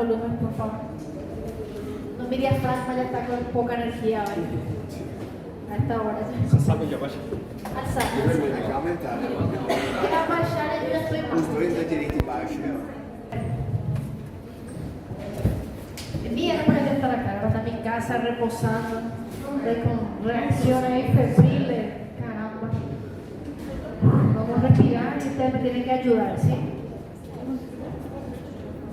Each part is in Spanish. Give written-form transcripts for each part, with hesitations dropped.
volumen, por favor. No, mi diafragma ya está con poca energía hoy. A esta hora. Alçado já baixa. Alçado. Vai aumentar. Vai abaixar e eu já estou Os embaixo. dois da direita embaixo. Mía no puede estar acá, ahora está en mi casa reposando, con reacciones febriles. Caramba. Vamos a respirar y ustedes me tienen que ayudar, ¿sí?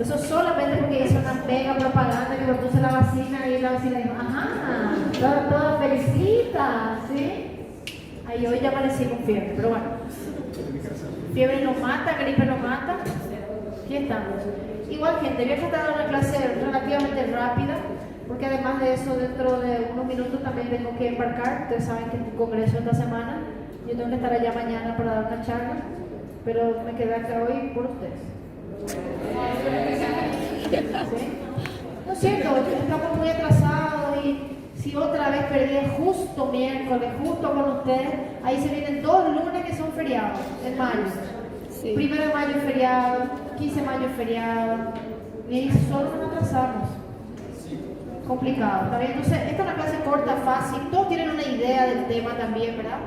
Eso solamente porque hizo una mega propaganda que me puse la vacina y la vacina dijo, ajá, toda felicita, ¿sí? Ahí hoy ya amanecí con fiebre, pero bueno. Fiebre no mata, gripe no mata. Aquí estamos. Igual, gente, voy a tratar de dar una clase relativamente rápida, porque además de eso, dentro de unos minutos también tengo que embarcar. Ustedes saben que es un congreso esta semana. Yo tengo que estar allá mañana para dar una charla, pero me quedé acá hoy por ustedes. ¿Sí? No es cierto, estamos muy atrasados y si otra vez perdí justo miércoles, justo con ustedes, ahí se vienen 2 lunes que son feriados en mayo. Sí. 1 de mayo es feriado, 15 de mayo es feriado, y solo nos atrasamos. Complicado, ¿está bien? Entonces, esta es una clase corta, fácil, todos tienen una idea del tema también, ¿verdad?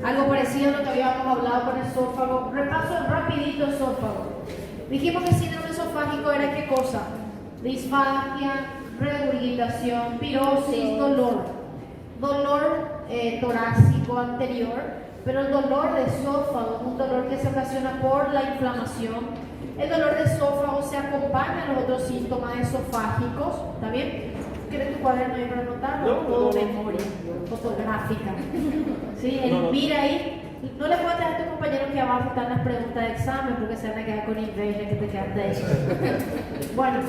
Algo parecido a lo que habíamos hablado con el esófago. Repaso rapidito esófago. Dijimos que el síndrome esofágico era ¿qué cosa? Disfagia, regurgitación, pirosis, dolor. Dolor torácico anterior, pero el dolor de esófago es un dolor que se ocasiona por la inflamación. El dolor de esófago se acompaña a los otros síntomas esofágicos, ¿está bien? ¿Quieres tu cuaderno ahí para anotarlo? Todo memoria fotográfica. ¿Sí? Mira ahí. No le puedes dejar a tu compañero que abajo están las preguntas de examen porque se van a quedar con inveja que te quedaste ahí. Bueno,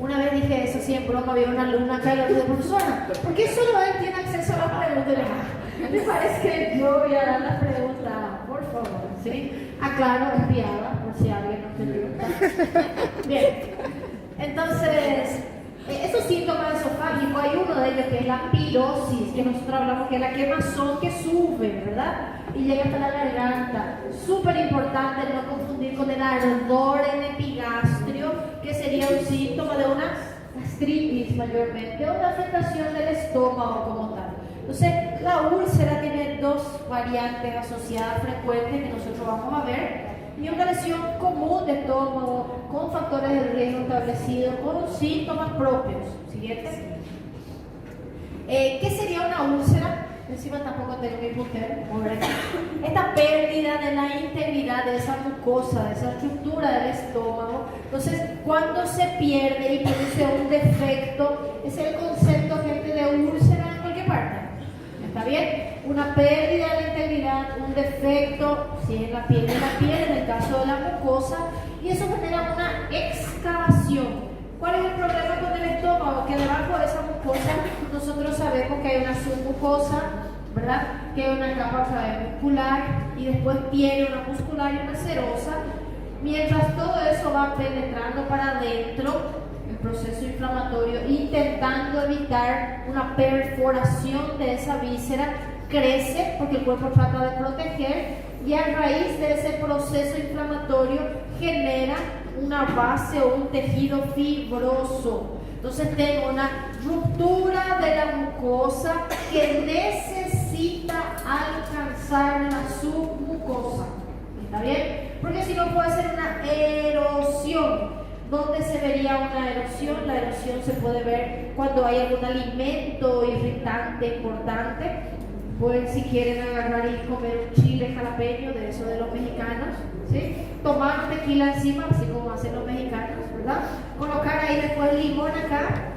una vez dije eso, sí, en broma, había una alumna acá y le dije, profesora, ¿por qué solo él tiene acceso a las preguntas? Y le dije, me parece que yo voy a dar las preguntas, por favor, ¿sí? Aclaro, enviada, por si alguien no te pregunta. Bien, entonces, esos síntomas esofágicos, hay uno de ellos que es la pirosis, que nosotros hablamos que es la quemazón que sube, ¿verdad? Y llega hasta la garganta. Súper importante no confundir con el ardor en epigastrio, que sería un síntoma de una gastritis mayormente, o una afectación del estómago como tal. Entonces, la úlcera tiene 2 variantes asociadas frecuentes que nosotros vamos a ver. Y una lesión común de estómago con factores de riesgo establecidos, con síntomas propios. Siguiente. ¿Qué sería una úlcera? Encima tampoco tengo mi puntero. Esta pérdida de la integridad de esa mucosa, de esa estructura del estómago. Entonces, cuando se pierde y produce un defecto, es el concepto, gente, de úlcera en cualquier parte. ¿Está bien? Una pérdida de la integridad, un defecto, si es en la piel, en el caso de la mucosa, y eso genera una excavación. ¿Cuál es el problema con el estómago? Que debajo de esa mucosa nosotros sabemos que hay una submucosa, ¿verdad? Que hay una capa muscular y después tiene una muscular y una serosa. Mientras todo eso va penetrando para adentro, el proceso inflamatorio, intentando evitar una perforación de esa víscera, crece porque el cuerpo trata de proteger y a raíz de ese proceso inflamatorio genera una base o un tejido fibroso. Entonces tengo una ruptura de la mucosa que necesita alcanzar la submucosa. ¿Está bien? Porque si no puede ser una erosión. ¿Dónde se vería una erosión? La erosión se puede ver cuando hay algún alimento irritante importante. Pueden, si quieren, agarrar y comer un chile jalapeño, de eso de los mexicanos, ¿sí? Tomar tequila encima, así como hacen los mexicanos, ¿verdad? Colocar ahí después limón acá,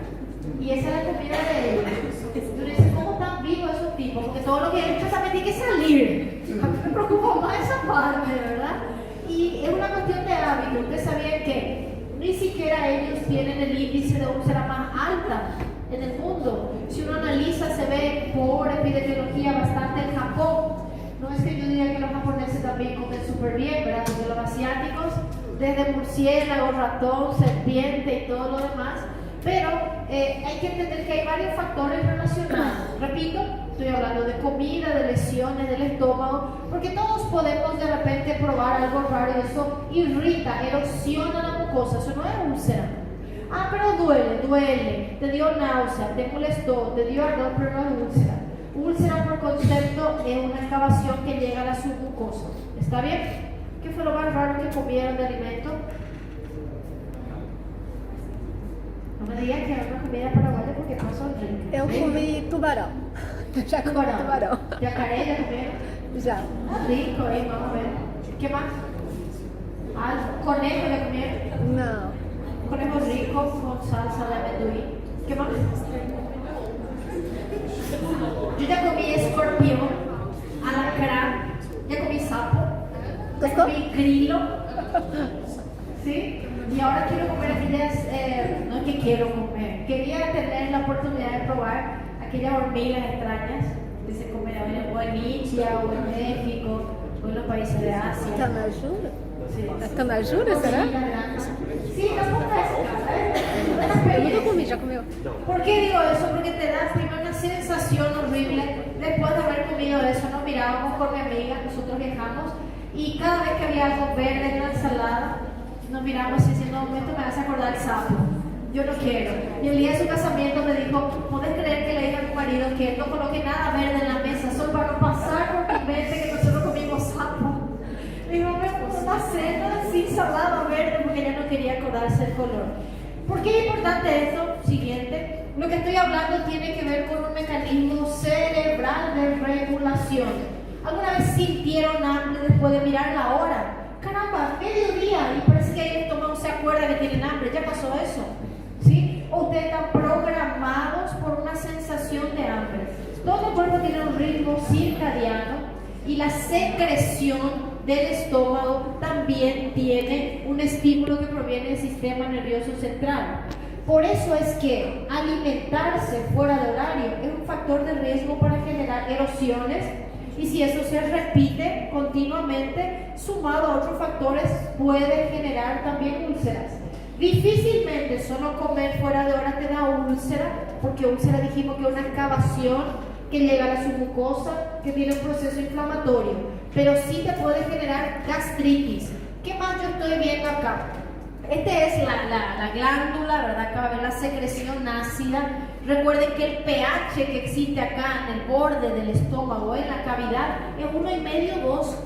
y esa es la comida de ellos. Tú dices, ¿cómo están vivos esos tipos? Porque todo lo que hay también tiene que salir. A mí me preocupa más esa parte, ¿verdad? Y es una cuestión de hábito. Ustedes sabían que ni siquiera ellos tienen el índice de úlcera más alta en el mundo. Si uno analiza, se ve por epidemiología bastante en Japón. No es que yo diga que los japoneses también comen súper bien, ¿verdad? Porque los asiáticos, desde murciélago, ratón, serpiente y todo lo demás. Pero hay que entender que hay varios factores relacionados. Repito, estoy hablando de comida, de lesiones del estómago, porque todos podemos de repente probar algo raro y eso irrita, erosiona la mucosa, eso no es úlcera. Ah, pero duele, te dio náusea, te molestó, te dio ardor, pero no es úlcera. Úlcera por concepto es una excavación que llega a la submucosa. ¿Está bien? ¿Qué fue lo más raro que comieron de alimento? No me digas que era una comida paraguaya porque no son ricas. Eu comi tubarão. Já comi tubarão. Yacaré, ¿ya comieron? Já. Ah, rico, vamos a ver. ¿Qué más? Ah, conejo, ¿ya comieron? Não. Conejo rico con salsa de amendoín. ¿Qué más? Yo ya comí escorpión, alacrán, ya comí sapo, ya comí grillo, ¿sí? Y ahora quiero comer aquellas, no es que quiero comer, quería tener la oportunidad de probar aquellas hormigas extrañas que se comen o en India o en México o en los países de Asia. Tanajura? Sí. Tanajura, será? Sí, no pongas Eu nunca comi, já comeu? ¿Por qué digo eso? Porque te da primero una sensación horrible. Después de haber comido eso, nos mirábamos con mi amiga, nosotros viajamos, y cada vez que había algo verde en la ensalada, nos miramos y diciendo, esto me hace acordar el sapo. Yo no quiero. Y el día de su casamiento me dijo, ¿puedes creer que le dije a mi marido que no coloque nada verde en la mesa, solo para no pasar por tu mente que nosotros comimos sapo? Me dijo, me puso una cena sin ensalada verde porque ella no quería acordarse el color. ¿Por qué es importante esto? Siguiente. Lo que estoy hablando tiene que ver con un mecanismo cerebral de regulación. ¿Alguna vez sintieron hambre después de mirar la hora? Caramba, mediodía, y parece que ahí el estómago se acuerda que tienen hambre. ¿Ya pasó eso? ¿Sí? O ustedes están programados por una sensación de hambre. Todo el cuerpo tiene un ritmo circadiano y la secreción del estómago también tiene un estímulo que proviene del sistema nervioso central. Por eso es que alimentarse fuera de horario es un factor de riesgo para generar erosiones, y si eso se repite continuamente, sumado a otros factores, puede generar también úlceras. Difícilmente solo comer fuera de hora te da úlcera, porque úlcera dijimos que es una excavación que llega a la submucosa, que tiene un proceso inflamatorio, pero sí te puede generar gastritis. ¿Qué más yo estoy viendo acá? Esta es la glándula, ¿verdad? Acá va a ver la secreción ácida. Recuerden que el pH que existe acá en el borde del estómago, en la cavidad, es 1,5, 2.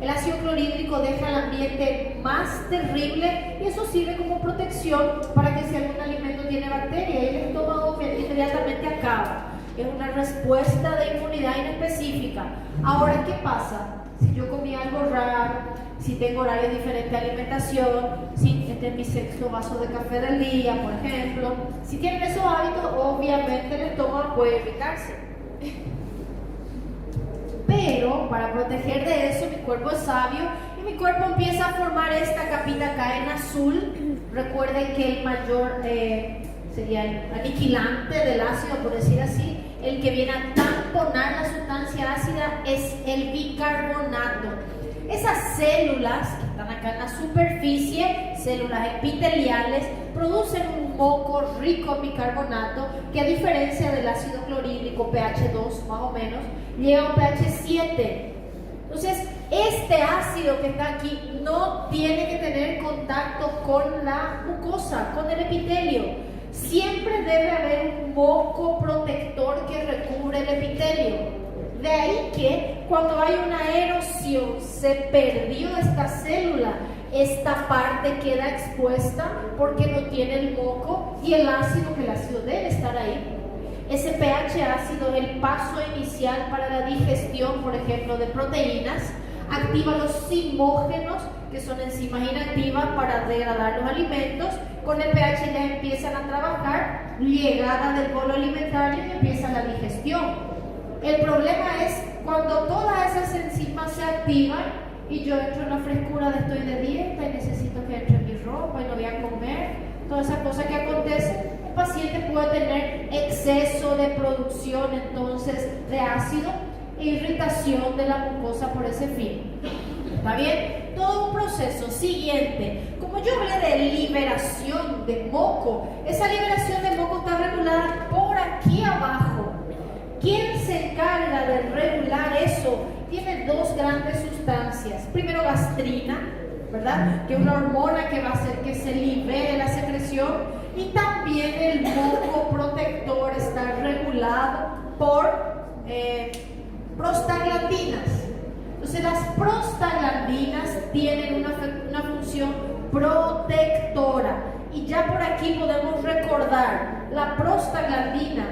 El ácido clorhídrico deja el ambiente más terrible y eso sirve como protección para que si algún alimento tiene bacteria, el estómago inmediatamente acaba. Es una respuesta de inmunidad inespecífica. Ahora, ¿qué pasa? Si yo comí algo raro, si tengo horarios diferentes de alimentación, si este es mi 6º vaso de café del día, por ejemplo, si tienen esos hábitos, obviamente el estómago puede irritarse. Pero para proteger de eso, mi cuerpo es sabio y mi cuerpo empieza a formar esta capita acá en azul. Recuerden que el mayor sería el aniquilante del ácido, por decir así. El que viene a tamponar la sustancia ácida es el bicarbonato. Esas células que están acá en la superficie, células epiteliales, producen un moco rico en bicarbonato que, a diferencia del ácido clorhídrico pH 2 más o menos, llega a un pH 7. Entonces, este ácido que está aquí no tiene que tener contacto con la mucosa, con el epitelio. Siempre debe haber un moco protector que recubre el epitelio. De ahí que cuando hay una erosión, se perdió esta célula, esta parte queda expuesta porque no tiene el moco y el ácido, que el ácido debe estar ahí. Ese pH ácido es el paso inicial para la digestión, por ejemplo, de proteínas. Activa los zimógenos, que son enzimas inactivas para degradar los alimentos. Con el pH ya empiezan a trabajar, llegada del bolo alimentario y empieza la digestión. El problema es cuando todas esas enzimas se activan y yo entro en la frescura de estoy de dieta y necesito que entre mi ropa y no voy a comer, todas esas cosas que acontecen, el paciente puede tener exceso de producción entonces de ácido e irritación de la mucosa por ese fin. ¿Está bien? Todo un proceso. Siguiente, como yo hablé de liberación de moco, esa liberación de moco está regulada por aquí abajo. ¿Quién se encarga de regular eso tiene dos grandes sustancias. Primero, gastrina, ¿verdad? Que es una hormona que va a hacer que se libere la secreción. Y también el moco protector está regulado por prostaglandinas. Entonces las prostaglandinas tienen una función protectora. Y ya por aquí podemos recordar, la prostaglandina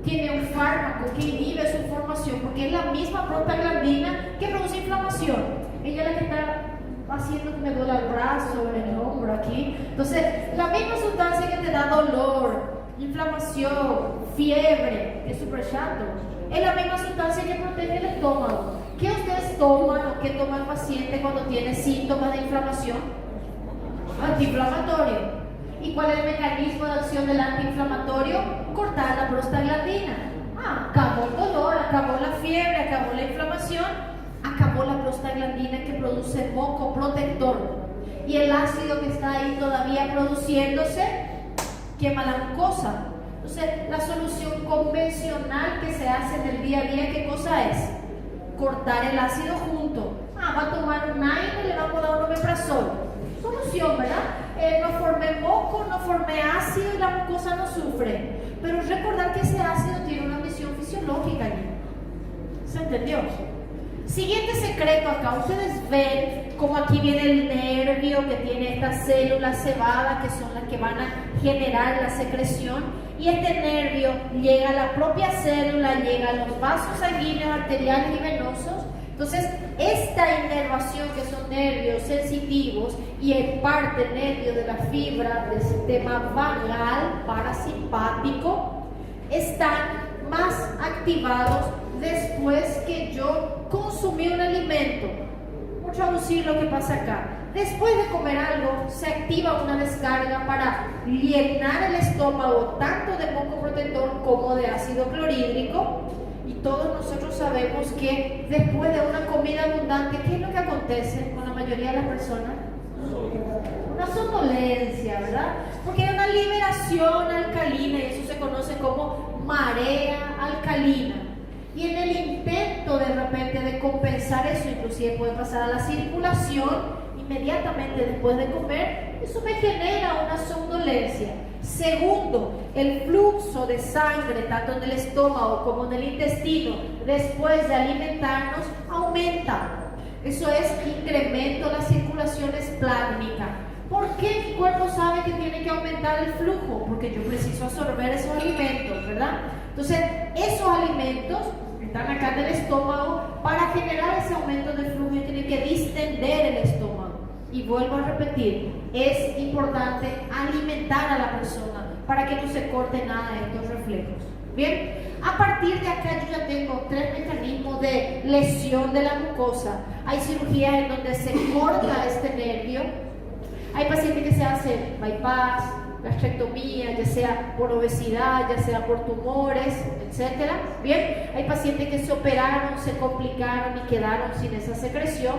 tiene un fármaco que inhibe su formación, porque es la misma prostaglandina que produce inflamación. Ella es la que está haciendo que me duela el brazo, el hombro aquí. Entonces, la misma sustancia que te da dolor, inflamación, fiebre, es súper chato. Es la misma sustancia que protege el estómago. ¿Qué ustedes toman o qué toma el paciente cuando tiene síntomas de inflamación? Antiinflamatorio. ¿Y cuál es el mecanismo de acción del antiinflamatorio? Cortar la prostaglandina. Acabó el dolor, acabó la fiebre, acabó la inflamación, acabó la prostaglandina que produce moco protector. Y el ácido que está ahí todavía produciéndose quema la mucosa. Entonces, la solución convencional que se hace en el día a día, ¿qué cosa es? Cortar el ácido junto. Va a tomar un aire, le vamos a dar un omeprazol. Solución, ¿verdad? No formé moco, no formé ácido y la mucosa no sufre. Pero recordar que ese ácido tiene una misión fisiológica allí. ¿Se entendió? Siguiente secreto acá. Ustedes ven cómo aquí viene el nervio que tiene estas células cebadas que son las que van a generar la secreción. Y este nervio llega a la propia célula, llega a los vasos sanguíneos, arteriales y venosos. Entonces, esta inervación, que son nervios sensitivos y en parte nervios de la fibra del sistema vagal parasimpático, están más activados después que yo consumí un alimento. Vamos a traducir lo que pasa acá. Después de comer algo, se activa una descarga para llenar el estómago tanto de moco protector como de ácido clorhídrico. Y todos nosotros sabemos que después de una comida abundante, ¿qué es lo que acontece con la mayoría de las personas? Una somnolencia, ¿verdad? Porque hay una liberación alcalina y eso se conoce como marea alcalina. Y en el intento de repente de compensar eso, inclusive puede pasar a la circulación inmediatamente después de comer, eso me genera una somnolencia. Segundo, el flujo de sangre, tanto en el estómago como en el intestino, después de alimentarnos, aumenta. Eso es incremento de la circulación esplásmica. ¿Por qué mi cuerpo sabe que tiene que aumentar el flujo? Porque yo preciso absorber esos alimentos, ¿verdad? Entonces, esos alimentos están acá en el estómago para generar ese aumento de flujo y tienen que distender el estómago. Y vuelvo a repetir, es importante alimentar a la persona para que no se corte nada de estos reflejos. Bien, a partir de acá yo ya tengo 3 mecanismos de lesión de la mucosa. Hay cirugías en donde se corta este nervio. Hay pacientes que se hacen bypass, gastrectomía, ya sea por obesidad, ya sea por tumores, etc. Bien, hay pacientes que se operaron, se complicaron y quedaron sin esa secreción.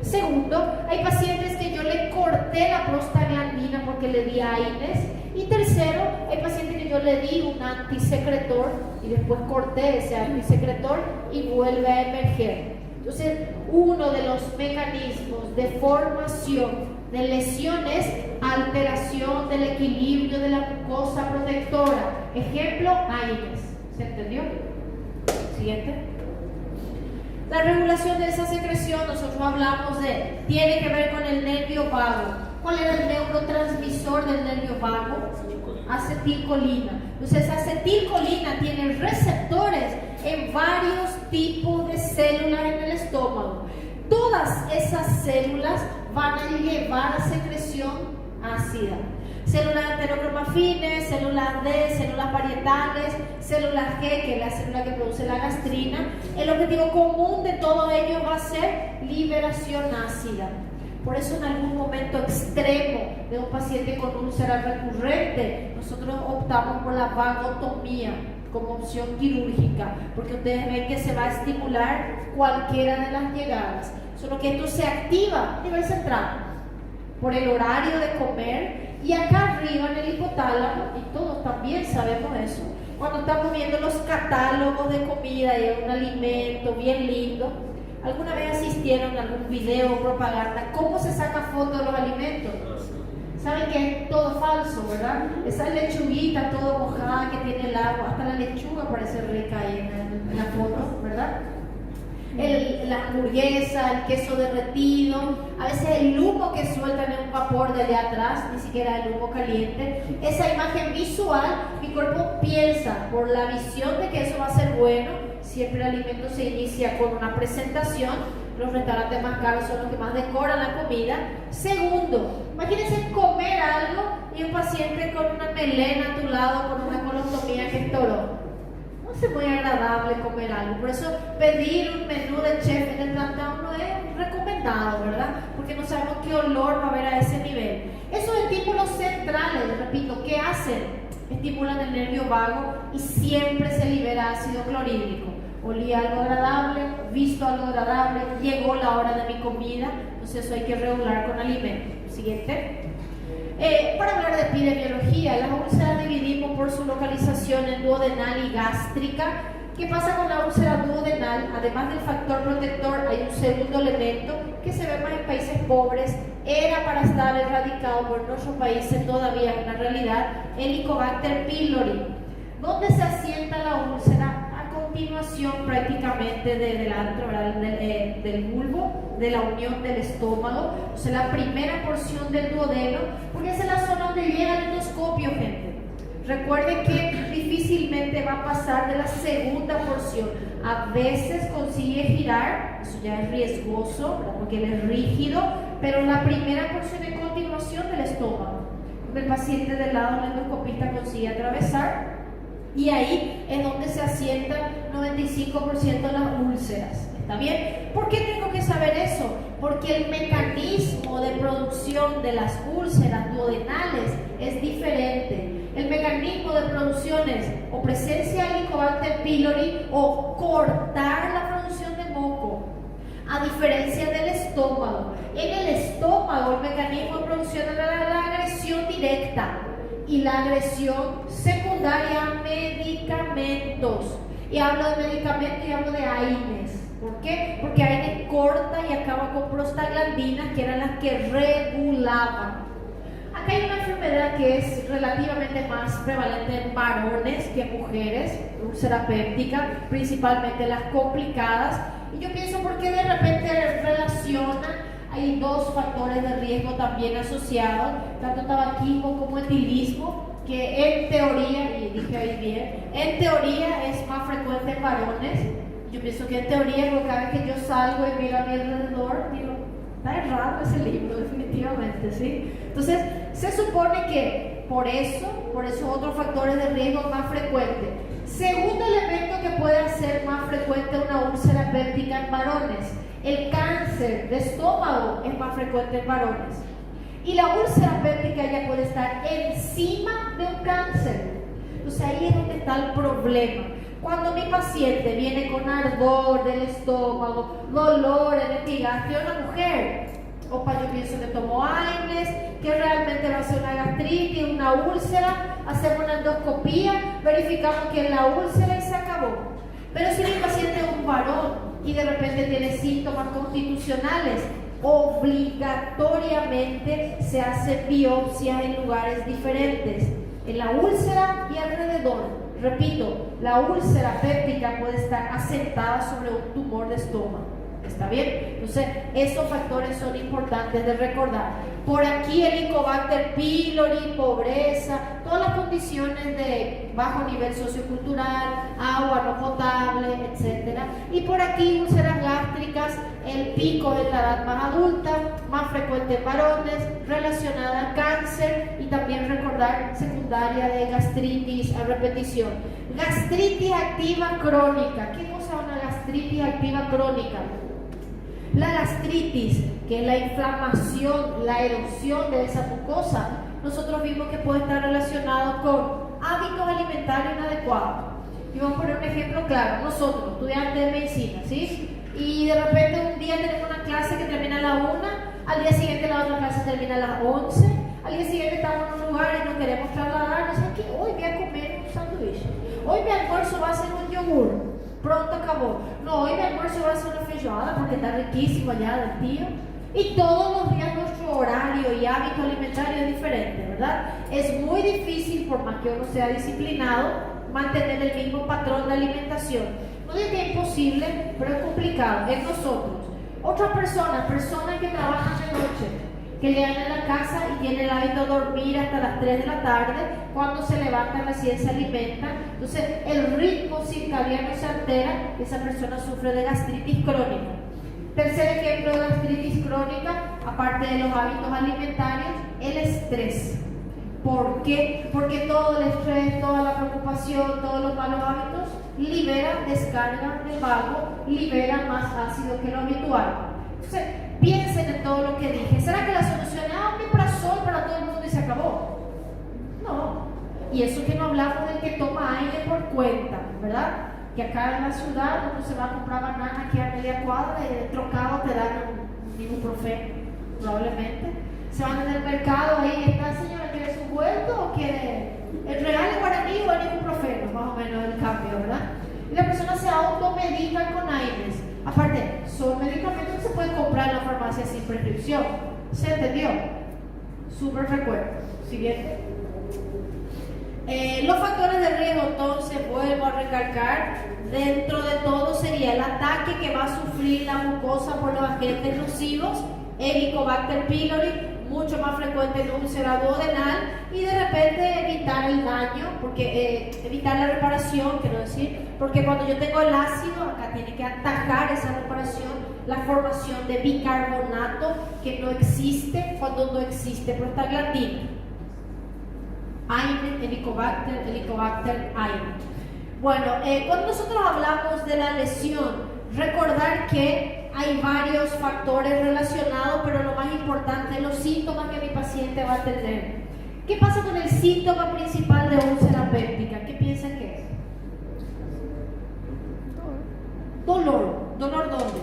Segundo, hay pacientes que yo le corté la prostaglandina porque le di AINES. Y tercero, hay pacientes que yo le di un antisecretor y después corté ese antisecretor y vuelve a emerger. Entonces, uno de los mecanismos de formación de lesiones, alteración del equilibrio de la mucosa protectora. Ejemplo, AINES. ¿Se entendió? Siguiente. La regulación de esa secreción, nosotros hablamos de, tiene que ver con el nervio vago. ¿Cuál era el neurotransmisor del nervio vago? Acetilcolina. Entonces, acetilcolina tiene receptores en varios tipos de células en el estómago. Todas esas células van a llevar a secreción ácida. Células enterocromafines, células D, células parietales, células G, que es la célula que produce la gastrina. El objetivo común de todo ello va a ser liberación ácida. Por eso en algún momento extremo de un paciente con úlcera recurrente, nosotros optamos por la vagotomía como opción quirúrgica, porque ustedes ven que se va a estimular cualquiera de las llegadas, solo que esto se activa a nivel central. por el horario de comer, y acá arriba en el hipotálamo, y todos también sabemos eso, cuando estamos viendo los catálogos de comida y hay un alimento bien lindo. ¿Alguna vez asistieron a algún video o propaganda? ¿Cómo se saca foto de los alimentos? Saben que es todo falso, ¿verdad? Esa lechuguita toda mojada que tiene el agua, hasta la lechuga parece rica ahí en la foto, ¿verdad? La hamburguesa, el queso derretido, a veces el humo que sueltan en un vapor de allá atrás, ni siquiera el humo caliente. Esa imagen visual, mi cuerpo piensa por la visión de que eso va a ser bueno. Siempre el alimento se inicia con una presentación. Los restaurantes más caros son los que más decoran la comida. Segundo, imagínense comer algo y un paciente con una melena a tu lado, con una colostomía que es toro. No es muy agradable comer algo. Por eso pedir un menú de chef en el plantón no es recomendado, ¿verdad? Porque no sabemos qué olor va a haber a ese nivel. Esos estímulos centrales, repito, ¿qué hacen? Estimulan el nervio vago y siempre se libera ácido clorhídrico. Olí algo agradable, visto algo agradable, llegó la hora de mi comida, entonces eso hay que regular con alimento. Siguiente. Para hablar de epidemiología, las úlceras dividimos por su localización en duodenal y gástrica. ¿Qué pasa con la úlcera duodenal? Además del factor protector, hay un segundo elemento que se ve más en países pobres, era para estar erradicado por nuestros países, todavía es una realidad, Helicobacter pylori. ¿Dónde se asienta la úlcera? Continuación prácticamente del antro, del bulbo, de la unión del estómago, o sea, la primera porción del duodeno, porque esa es la zona donde llega el endoscopio, gente. Recuerden que difícilmente va a pasar de la segunda porción. A veces consigue girar, eso ya es riesgoso, ¿verdad? Porque él es rígido, pero la primera porción es continuación del estómago. El paciente del lado del endoscopista consigue atravesar. Y ahí es donde se asientan 95% de las úlceras. ¿Está bien? ¿Por qué tengo que saber eso? Porque el mecanismo de producción de las úlceras duodenales es diferente. El mecanismo de producción es o presencia de Helicobacter pylori o cortar la producción de moco. A diferencia del estómago. En el estómago el mecanismo de producción es la agresión directa. Y la agresión secundaria a medicamentos. Y hablo de medicamentos y hablo de AINES. ¿Por qué? Porque AINES corta y acaba con prostaglandinas, que eran las que regulaban. Acá hay una enfermedad que es relativamente más prevalente en varones que en mujeres, úlcera péptica, principalmente las complicadas. Y yo pienso, ¿por qué de repente relacionan? Hay dos factores de riesgo también asociados, tanto tabaquismo como etilismo, que en teoría, y dije ahí bien, en teoría es más frecuente en varones. Yo pienso que en teoría, porque cada vez que yo salgo y miro a mi alrededor, digo, está errado ese libro, definitivamente, ¿sí? Entonces, se supone que por eso otros factores de riesgo más frecuentes. Segundo elemento que puede ser más frecuente una úlcera péptica en varones. El cáncer de estómago es más frecuente en varones. Y la úlcera péptica ya puede estar encima de un cáncer. Entonces ahí es donde está el problema. Cuando mi paciente viene con ardor del estómago, dolor en el epigastrio, una mujer, opa, yo pienso que tomó AINES, que realmente va a ser una gastritis, una úlcera, hacemos una endoscopía, verificamos que es la úlcera y se acabó. Pero si mi paciente es un varón y de repente tiene síntomas constitucionales, obligatoriamente se hacen biopsias en lugares diferentes, en la úlcera y alrededor. Repito, la úlcera péptica puede estar asentada sobre un tumor de estómago. ¿Está bien? Entonces, esos factores son importantes de recordar. Por aquí el Helicobacter pylori, pobreza, todas las condiciones de bajo nivel sociocultural, agua no potable, etc. Y por aquí úlceras gástricas, el pico de la edad más adulta, más frecuente en varones, relacionada al cáncer y también recordar secundaria de gastritis a repetición. Gastritis activa crónica. ¿Qué cosa es una gastritis activa crónica? La gastritis, que es la inflamación, la erosión de esa mucosa, nosotros vimos que puede estar relacionado con hábitos alimentarios inadecuados. Y vamos a poner un ejemplo claro. Nosotros, estudiantes de medicina, ¿sí? Y de repente un día tenemos una clase que termina a la 1, al día siguiente la otra clase termina a las 11, al día siguiente estamos en un lugar y nos queremos trasladar, no sé qué, hoy voy a comer un sándwich, hoy mi almuerzo va a ser un yogur, pronto acabó, no, hoy mi almuerzo va a ser una feijoada porque está riquísimo allá del tío, y todos los días nuestro horario y hábito alimentario es diferente, ¿verdad? Es muy difícil, por más que uno sea disciplinado, mantener el mismo patrón de alimentación. No digo que es imposible, pero es complicado, es nosotros. Otras personas que trabajan de noche, que llegan a la casa y tienen el hábito de dormir hasta las 3 de la tarde, cuando se levantan recién se alimentan, entonces el ritmo circadiano se altera y esa persona sufre de gastritis crónica. Tercer ejemplo de gastritis crónica, aparte de los hábitos alimentarios, el estrés. ¿Por qué? Porque todo el estrés, toda la preocupación, todos los malos hábitos liberan descarga de vago, liberan más ácido que lo habitual. Entonces, piensen en todo lo que dije. ¿Será que la solución es omeprazol para todo el mundo y se acabó? No. Y eso que no hablamos del que toma aire por cuenta, ¿verdad? Que acá en la ciudad uno se va a comprar banana aquí a media cuadra y de trocado te dan un ibuprofeno, probablemente. Se van en el mercado ahí, ¿está señora? ¿Quiere su vuelto o quiere el real de guaraní o el ibuprofeno? Más o menos el cambio, ¿verdad? Y la persona se automedica con aires. Aparte, son medicamentos que se pueden comprar en la farmacia sin prescripción. ¿Se entendió? Súper frecuente. Siguiente. Los factores de riesgo, entonces, vuelvo a recalcar, dentro de todo sería el ataque que va a sufrir la mucosa por los agentes nocivos, Helicobacter pylori, mucho más frecuente en úlcera duodenal, y de repente evitar el daño, porque evitar la reparación, quiero decir, porque cuando yo tengo el ácido, acá tiene que atajar esa reparación, la formación de bicarbonato que no existe cuando no existe prostaglandina. AINE, Helicobacter AINE. Bueno, cuando nosotros hablamos de la lesión, recordar que hay varios factores relacionados, pero lo más importante es los síntomas que mi paciente va a tener. ¿Qué pasa con el síntoma principal de úlcera péptica? ¿Qué piensan que es? Dolor. ¿Dolor dónde?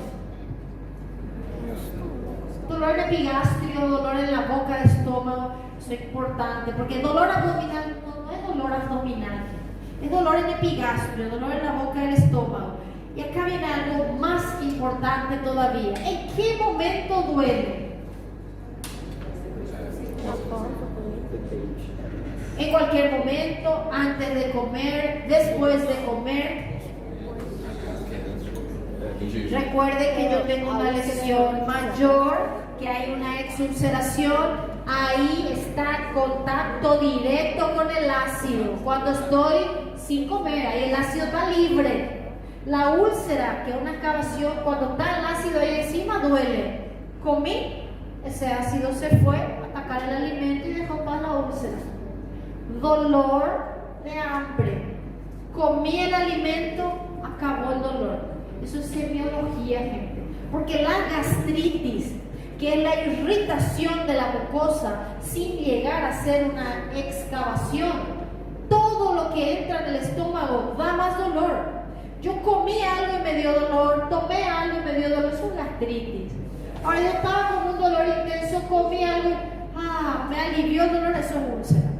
Dolor en epigastrio, dolor en la boca de estómago. Eso es importante, porque dolor abdominal no es dolor abdominal, es dolor en epigastrio, dolor en la boca del estómago. Y acá viene algo más importante todavía. ¿En qué momento duele? En cualquier momento, antes de comer, después de comer. Recuerde que yo tengo una lesión mayor, que hay una exulceración. Ahí está contacto directo con el ácido. Cuando estoy sin comer, ahí el ácido está libre. La úlcera, que es una excavación, cuando está el ácido ahí encima, duele. Comí, ese ácido se fue a atacar el alimento y dejó para la úlcera. Dolor de hambre. Comí el alimento, acabó el dolor. Eso es semiología, gente. Porque la gastritis, que es la irritación de la mucosa sin llegar a ser una excavación, todo lo que entra en el estómago da más dolor. Yo comí algo y me dio dolor, tomé algo y me dio dolor, eso es gastritis. Ahora yo estaba con un dolor intenso, comí algo, me alivió el dolor, eso es úlcera.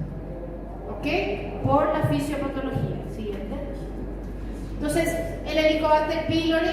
¿Ok? Por la fisiopatología. Siguiente. Entonces, el Helicobacter pylori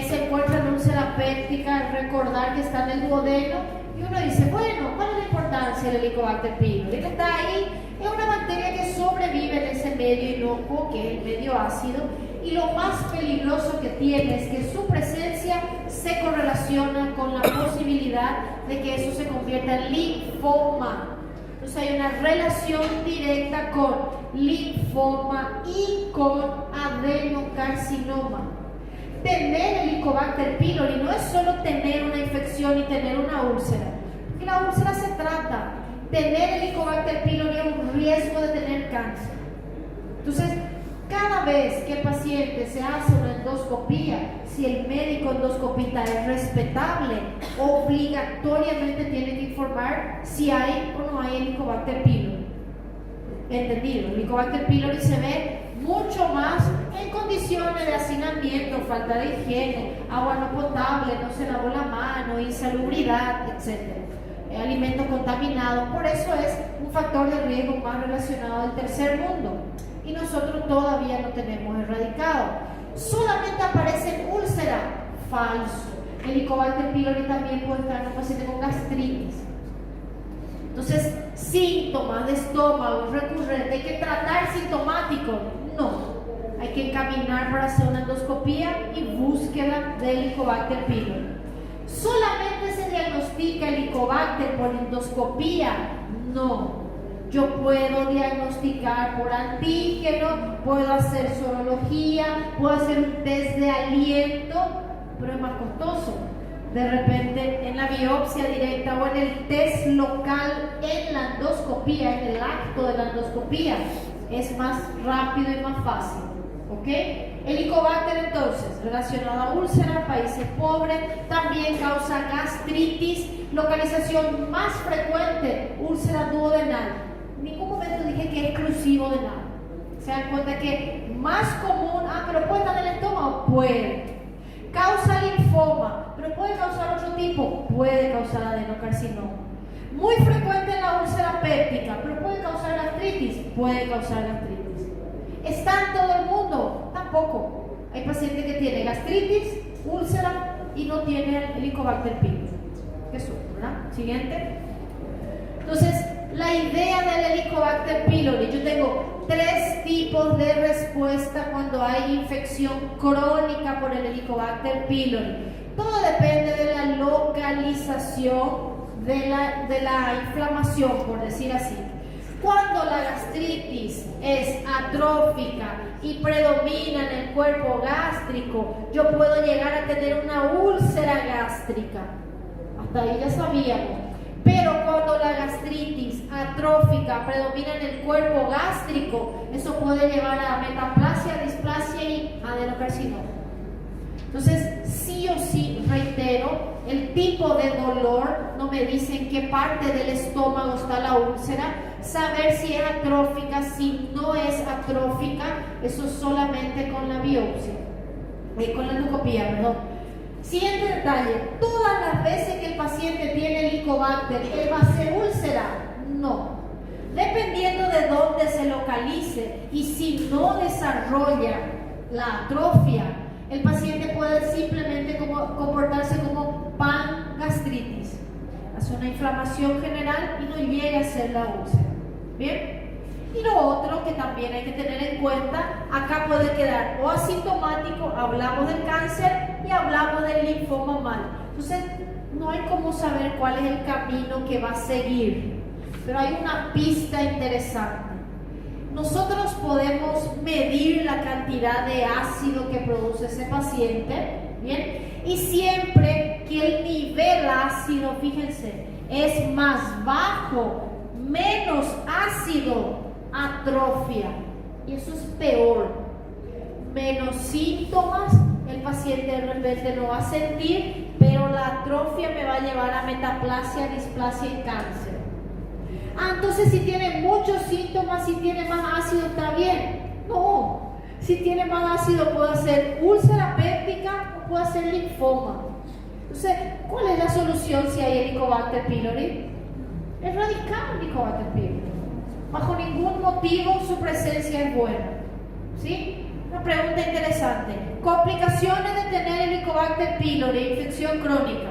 se encuentra en úlcera péptica, recordar que está en el duodeno, y uno dice, bueno, ¿cuál es la importancia del Helicobacter pylori? Él está ahí, es una bacteria que sobrevive en ese medio inocuo, que es el medio ácido, y lo más peligroso que tiene es que su presencia se correlaciona con la posibilidad de que eso se convierta en linfoma. Entonces hay una relación directa con linfoma y con adenocarcinoma. Tener el Helicobacter pylori no es solo tener una infección y tener una úlcera, porque la úlcera se trata. Tener el Helicobacter pylori es un riesgo de tener cáncer. Entonces, cada vez que el paciente se hace una endoscopía, si el médico endoscopista es respetable, obligatoriamente tiene que informar si hay o no hay Helicobacter pylori. ¿Entendido? El Helicobacter pylori se ve mucho más en condiciones de hacinamiento, falta de higiene, agua no potable, no se lavó la mano, insalubridad, etc. Alimentos contaminados. Por eso es un factor de riesgo más relacionado al tercer mundo. Y nosotros todavía no tenemos erradicado. Solamente aparecen úlceras. Falso. El Helicobacter pylori también puede estar en un paciente con gastritis. Entonces, síntomas de estómago recurrente, ¿hay que tratar sintomático? No. Hay que encaminar para hacer una endoscopía y búsqueda del Helicobacter pylori. ¿Solamente se diagnostica el Helicobacter por endoscopía? No. Yo puedo diagnosticar por antígeno, puedo hacer sorología, puedo hacer un test de aliento, pero es más costoso. De repente en la biopsia directa o en el test local en la endoscopía, en el acto de la endoscopía, es más rápido y más fácil. ¿Ok? El Helicobacter entonces, relacionado a úlceras, países pobres, también causa gastritis, localización más frecuente, úlcera duodenal. En ningún momento dije que es exclusivo de nada. Se dan cuenta que más común, pero puede estar en el estómago, puede. Causa linfoma, pero puede causar otro tipo, puede causar adenocarcinoma. Muy frecuente en la úlcera péptica, pero puede causar gastritis, puede causar gastritis. ¿Está en todo el mundo? Tampoco. Hay pacientes que tienen gastritis, úlcera y no tienen el Helicobacter pylori. Eso, ¿verdad? Siguiente. Entonces, la idea del Helicobacter pylori, yo tengo 3 tipos de respuesta cuando hay infección crónica por el Helicobacter pylori. Todo depende de la localización de la inflamación, por decir así. Cuando la gastritis es atrófica y predomina en el cuerpo gástrico, yo puedo llegar a tener una úlcera gástrica. Hasta ahí ya sabíamos. Pero cuando la gastritis atrófica predomina en el cuerpo gástrico, eso puede llevar a metaplasia, displasia y adenocarcinoma. Entonces, sí o sí, reitero, el tipo de dolor no me dice en qué parte del estómago está la úlcera. Saber si es atrófica, si no es atrófica, eso solamente con la biopsia, con la endoscopía, perdón. Siguiente detalle, todas las veces que el paciente tiene Helicobacter, ¿él va a ser úlcera? No. Dependiendo de dónde se localice y si no desarrolla la atrofia, el paciente puede simplemente comportarse como pangastritis. Hace una inflamación general y no llega a ser la úlcera. ¿Bien? Y lo otro que también hay que tener en cuenta, acá puede quedar o asintomático, hablamos del cáncer y hablamos del linfoma mal. Entonces, no hay cómo saber cuál es el camino que va a seguir, pero hay una pista interesante. Nosotros podemos medir la cantidad de ácido que produce ese paciente, ¿bien? Y siempre que el nivel ácido, fíjense, es más bajo, menos ácido, atrofia. Y eso es peor. Menos síntomas, el paciente de repente no va a sentir, pero la atrofia me va a llevar a metaplasia, displasia y cáncer. Entonces si tiene muchos síntomas, si tiene más ácido, ¿está bien? No. Si tiene más ácido, puede ser úlcera péptica o puede ser linfoma. Entonces, ¿cuál es la solución si hay Helicobacter pylori? Erradicar el Helicobacter pylori. Bajo ningún motivo su presencia es buena. ¿Sí? Una pregunta interesante. Complicaciones de tener Helicobacter pylori, infección crónica,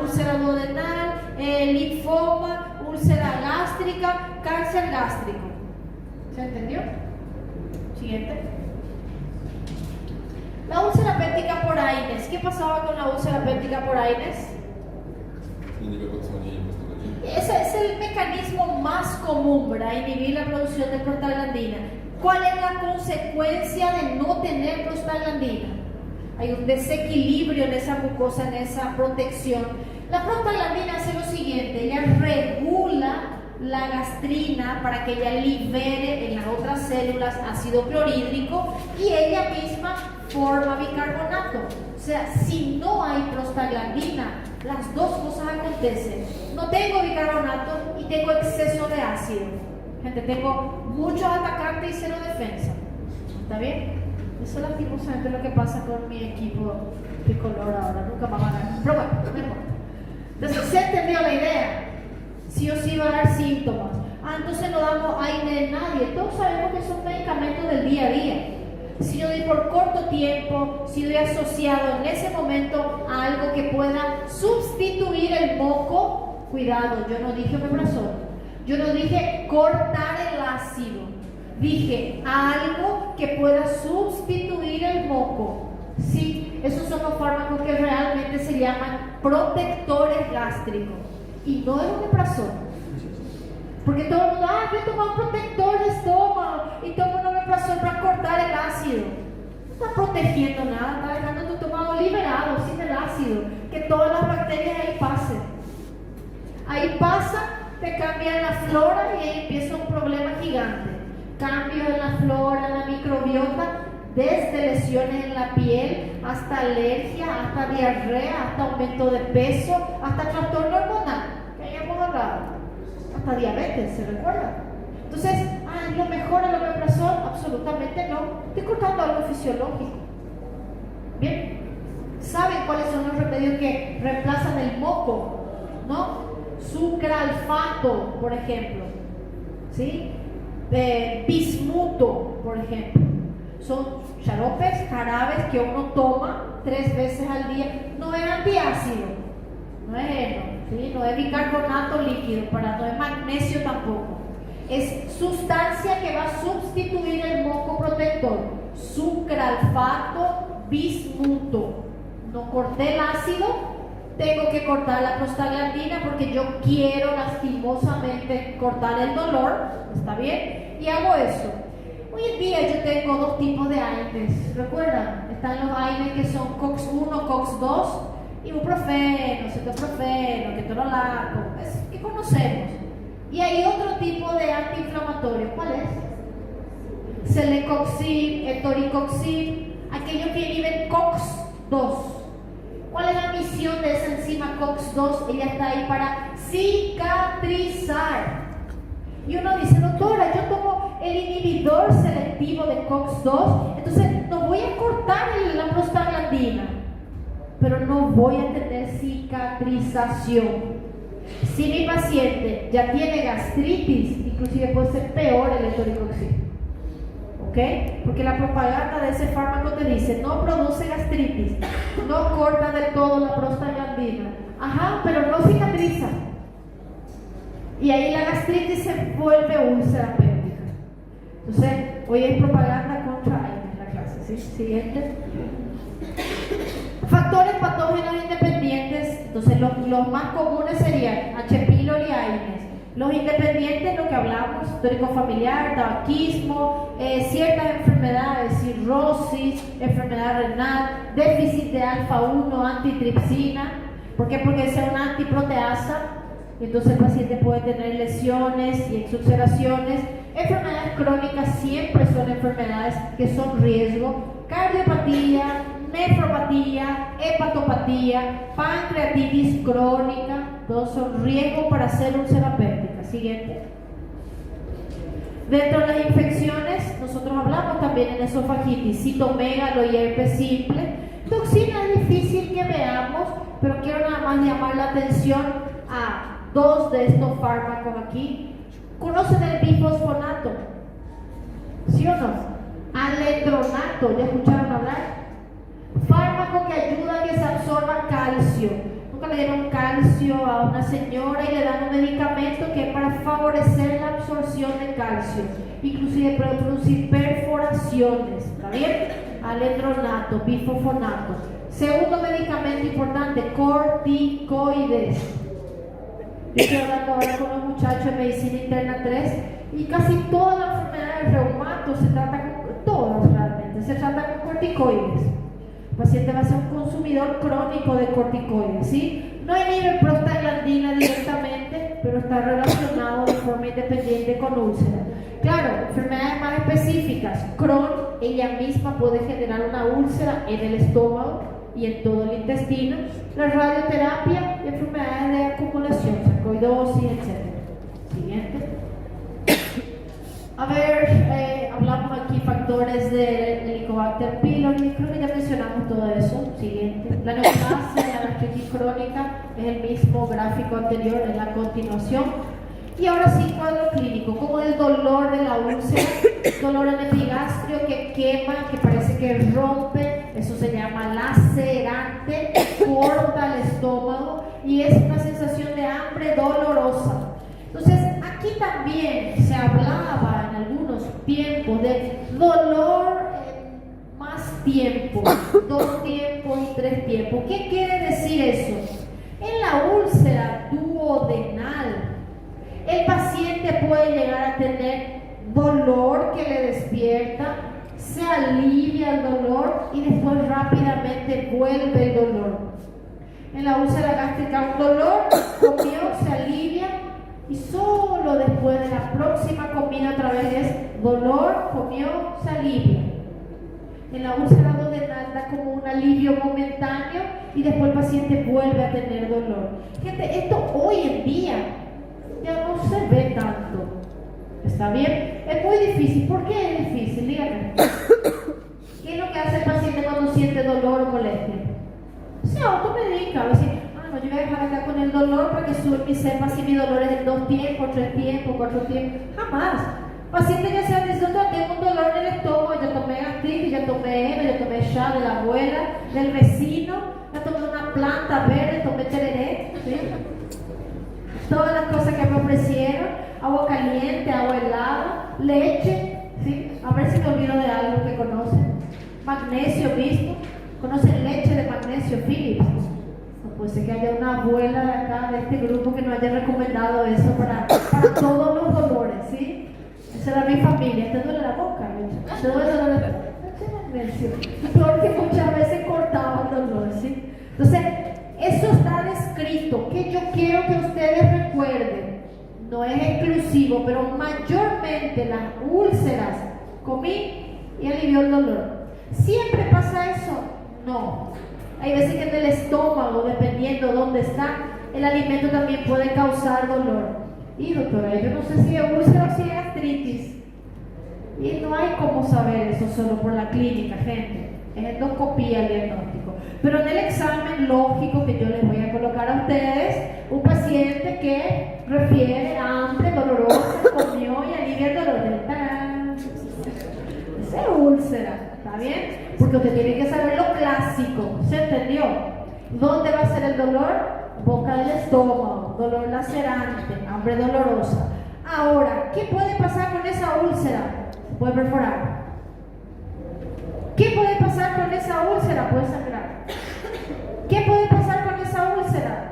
úlcera duodenal, linfoma, úlcera gástrica, cáncer gástrico. ¿Se entendió? Siguiente. La úlcera péptica por Aines. ¿Qué pasaba con la úlcera péptica por Aines? Ese es el mecanismo más común, ¿verdad? Inhibir la producción de prostaglandina. ¿Cuál es la consecuencia de no tener prostaglandina? Hay un desequilibrio en esa mucosa, en esa protección. La prostaglandina hace lo siguiente: ella regula la gastrina para que ella libere en las otras células ácido clorhídrico y ella misma forma bicarbonato. O sea, si no hay prostaglandina, las dos cosas acontecen. No tengo bicarbonato y tengo exceso de ácido. Gente, tengo muchos atacantes y cero defensa. ¿Está bien? Eso es lastimosamente lo que pasa con mi equipo tricolor ahora. Nunca va a ganar. Pero bueno, no importa. Entonces, ¿se entendió la idea? Sí o sí va a dar síntomas. Entonces no damos aire de nadie. Todos sabemos que son medicamentos del día a día. Si yo doy por corto tiempo, si doy asociado en ese momento a algo que pueda sustituir el moco, cuidado, yo no dije omeprazol, yo no dije cortar el ácido, dije algo que pueda sustituir el moco. Sí, esos son los fármacos que realmente se llaman protectores gástricos y no el omeprazol. Porque todo el mundo, voy a tomar un protector de estómago y tomo un omeprazol para cortar el ácido. No está protegiendo nada, está dejando tu estómago liberado, sin el ácido, que todas las bacterias ahí pasen. Ahí pasa, te cambian la flora y ahí empieza un problema gigante. Cambio en la flora, en la microbiota, desde lesiones en la piel, hasta alergia, hasta diarrea, hasta aumento de peso, hasta trastorno hormonal, que hayamos hablado. Hasta diabetes, ¿se recuerda? Entonces, ¿lo mejor el omeprazol? Absolutamente no. Estoy cortando algo fisiológico. Bien, ¿saben cuáles son los remedios que reemplazan el moco? ¿No? Sucralfato, por ejemplo. ¿Sí? Bismuto, por ejemplo. Son xaropes, jarabes que uno toma 3 veces al día. No es antiácido, no es heno, ¿sí? No es bicarbonato líquido, no es magnesio tampoco. Es sustancia que va a sustituir el moco protector. Sucralfato, bismuto. No corté el ácido, tengo que cortar la prostaglandina porque yo quiero lastimosamente cortar el dolor, ¿está bien? Y hago eso. Hoy en día yo tengo 2 tipos de AINES, ¿recuerdan? Están los AINES que son COX-1, COX-2, ibuprofeno, cetoprofeno, ketorolaco, que conocemos. Y hay otro tipo de antiinflamatorio, ¿cuál es? Celecoxib, etoricoxib, aquellos que inhiben COX-2. ¿Cuál es la misión de esa enzima COX-2? Ella está ahí para cicatrizar. Y uno dice, doctora, yo tomo el inhibidor selectivo de COX-2, entonces no voy a cortar la prostaglandina, pero no voy a tener cicatrización. Si mi paciente ya tiene gastritis, inclusive puede ser peor el etoricoxib. ¿Ok? Porque la propaganda de ese fármaco te dice, no produce gastritis, no corta del todo la prostaglandina. Ajá, pero no cicatriza. Y ahí la gastritis se vuelve úlcera péptica. Entonces, hoy hay propaganda contra AINES en la clase. ¿Sí? Siguiente. Factores patógenos independientes. Entonces, los más comunes serían H. pylori y AINES. Los independientes, lo que hablamos, histórico familiar, tabaquismo, ciertas enfermedades, cirrosis, enfermedad renal, déficit de alfa-1, antitripsina. ¿Por qué? Porque es una antiproteasa. Entonces el paciente puede tener lesiones y exulceraciones. Enfermedades crónicas siempre son enfermedades que son riesgo. Cardiopatía, nefropatía, hepatopatía, pancreatitis crónica, todos son riesgo para hacer úlcera péptica. Siguiente. Dentro de las infecciones, nosotros hablamos también en esofagitis, citomegalo y herpes simple. Toxina es difícil que veamos, pero quiero nada más llamar la atención a 2 de estos fármacos aquí. ¿Conocen el bifosfonato? ¿Sí o no? Alendronato, ¿ya escucharon hablar? Fármaco que ayuda a que se absorba calcio. Nunca le dieron calcio a una señora y le dan un medicamento que es para favorecer la absorción de calcio, inclusive puede producir perforaciones. ¿Está bien? Alendronato, bifosfonato. Segundo medicamento importante, corticoides. Yo estoy hablando ahora con los muchachos de medicina interna 3 y casi todas las enfermedades de reumato se tratan con, todas realmente, se tratan con corticoides. El paciente va a ser un consumidor crónico de corticoides, ¿sí? No inhibe prostaglandina directamente, pero está relacionado de forma independiente con úlcera. Claro, enfermedades más específicas, Crohn, ella misma puede generar una úlcera en el estómago y en todo el intestino. La radioterapia y enfermedades de acumulación, sarcoidosis, etc. Siguiente. A ver, hablamos aquí factores factores del Helicobacter pylori. Creo que ya mencionamos todo eso. Siguiente. La neoplasia y la gastritis crónica es el mismo gráfico anterior, es la continuación. Y ahora sí, cuadro clínico, como el dolor de la úlcera, dolor en epigastrio que quema, que parece que rompe, eso se llama lacerante, corta el estómago y es una sensación de hambre dolorosa. Entonces, aquí también se hablaba en algunos tiempos de dolor en más tiempo, 2 tiempos y 3 tiempos. ¿Qué quiere decir eso? En la úlcera duodenal, el paciente puede llegar a tener dolor que le despierta, se alivia el dolor y después rápidamente vuelve el dolor. En la úlcera gástrica, un dolor, comió, se alivia y solo después de la próxima comida otra vez es dolor, comió, se alivia. En la úlcera duodenal da como un alivio momentáneo y después el paciente vuelve a tener dolor. Gente, esto hoy en día ya no se ve tanto. ¿Está bien? Es muy difícil. ¿Por qué es difícil? Díganme. ¿Qué es lo que hace el paciente cuando siente dolor o molestia? Se automedica. A decir, no, yo voy a dejar acá con el dolor para que y sepa si mi dolor es en 2 tiempos, 3 tiempos, 4 tiempos. Jamás. Paciente ya sea dice, tengo un dolor en el estómago, ya tomé gastritis, ya tomé heno, ya tomé ya de la abuela, del vecino, ya tomé una planta verde, tomé tereré, ¿sí? Todas las cosas que me ofrecieron, agua caliente, agua helada, leche, ¿sí? A ver si me olvido de algo que conocen. Magnesio mismo, conocen leche de magnesio Philips. No puede ser que haya una abuela de acá, de este grupo, que nos haya recomendado eso para todos los dolores, ¿sí? Esa era mi familia. ¿Te duele la boca? ¿Te duele la boca? Magnesio. Peor que muchas veces cortaba el dolor, ¿sí? Entonces, eso está descrito, que yo quiero que ustedes recuerden. No es exclusivo, pero mayormente las úlceras, comí y alivió el dolor. ¿Siempre pasa eso? No. Hay veces que en el estómago, dependiendo dónde está, el alimento también puede causar dolor. Y doctora, yo no sé si es úlcera o si es gastritis. Y no hay cómo saber eso solo por la clínica, gente. Es endoscopía el diagnóstico. Pero en el examen lógico que yo les voy a colocar a ustedes, un paciente que refiere a hambre dolorosa, comió y alivia el dolor del tarán. Esa es úlcera, ¿está bien? Porque usted tiene que saber lo clásico, ¿se entendió? ¿Dónde va a ser el dolor? Boca del estómago, dolor lacerante, hambre dolorosa. Ahora, ¿qué puede pasar con esa úlcera? Se puede perforar. ¿Qué puede pasar con esa úlcera? Puede sangrar. ¿Qué puede pasar con esa úlcera?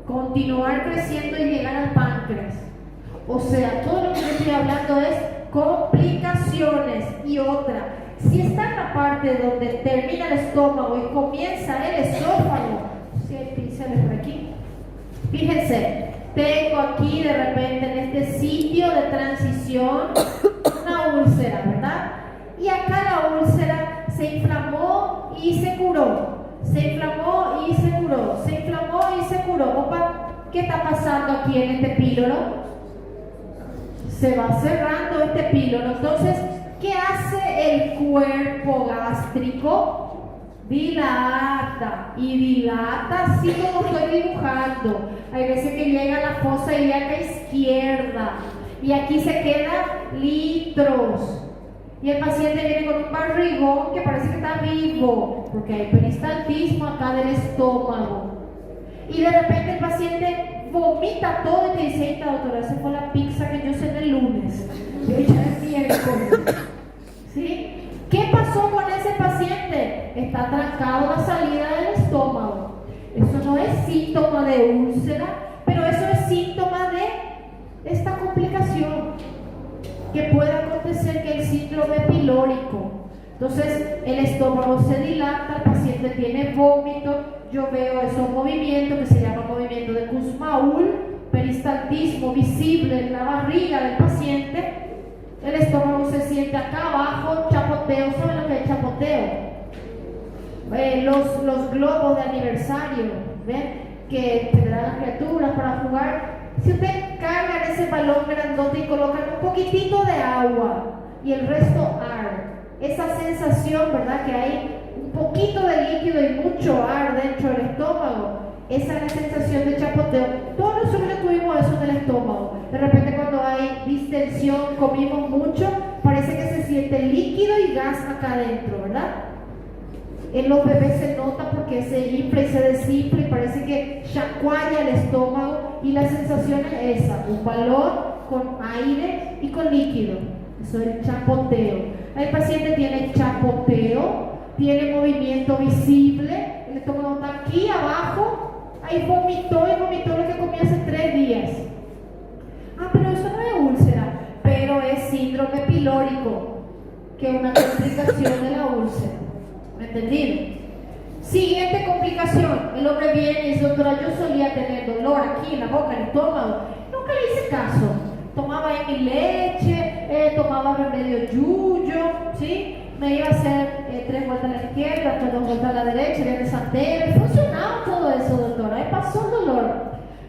Continuar creciendo y llegar al páncreas. O sea, todo lo que yo estoy hablando es complicaciones. Y otra, si está en la parte donde termina el estómago y comienza el esófago, si hay pinceles por aquí, fíjense, tengo aquí de repente en este sitio de transición una úlcera, ¿verdad? Y acá la úlcera se inflamó y se curó. Se inflamó y se curó. Se inflamó y se curó. Opa, ¿qué está pasando aquí en este píloro? Se va cerrando este píloro. Entonces, ¿qué hace el cuerpo gástrico? Dilata. Y dilata así como estoy dibujando. Hay veces que llega a la fosa ilíaca izquierda. Y aquí se quedan litros. Y el paciente viene con un barrigón que parece que está vivo, porque hay peristaltismo acá del estómago. Y de repente el paciente vomita todo y te dice, esta doctora, esa fue la pizza que yo cené el lunes. Y ya es miércoles. ¿Sí? ¿Qué pasó con ese paciente? Está trancado la salida del estómago. Eso no es síntoma de úlcera, pero eso es síntoma de esta complicación. Que puede acontecer que el síndrome pilórico. Entonces el estómago se dilata, el paciente tiene vómito, yo veo esos movimientos que se llama movimiento de Kussmaul, peristaltismo visible en la barriga del paciente, el estómago se siente acá abajo, chapoteo. ¿Saben lo que es chapoteo? Los globos de aniversario, ¿ven? Que te dan las criaturas para jugar. Si usted carga en ese balón grandote y coloca un poquitito de agua y el resto ar, esa sensación, ¿verdad? Que hay un poquito de líquido y mucho ar dentro del estómago. Esa es la sensación de chapoteo. Todos nosotros tuvimos eso en el estómago. De repente cuando hay distensión, comimos mucho, parece que se siente líquido y gas acá adentro, ¿verdad? En los bebés se nota porque se infla y se desinfla y parece que chacualla el estómago, y la sensación es esa, un balón con aire y con líquido. Eso es el chapoteo. El paciente tiene chapoteo, tiene movimiento visible, el estómago está aquí abajo. Ahí vomitó y vomitó lo que comió hace 3 días. Ah, pero eso no es úlcera, pero es síndrome pilórico, que es una complicación de la úlcera. ¿Me entendieron? Siguiente complicación. El hombre viene y dice: doctora, yo solía tener dolor aquí en la boca, en el estómago. Nunca le hice caso. Tomaba ahí mi leche, tomaba remedio yuyo, ¿sí? Me iba a hacer 3 vueltas a la izquierda, después 2 vueltas a la derecha, bien de santero. Funcionaba todo eso, doctora. Ahí pasó el dolor.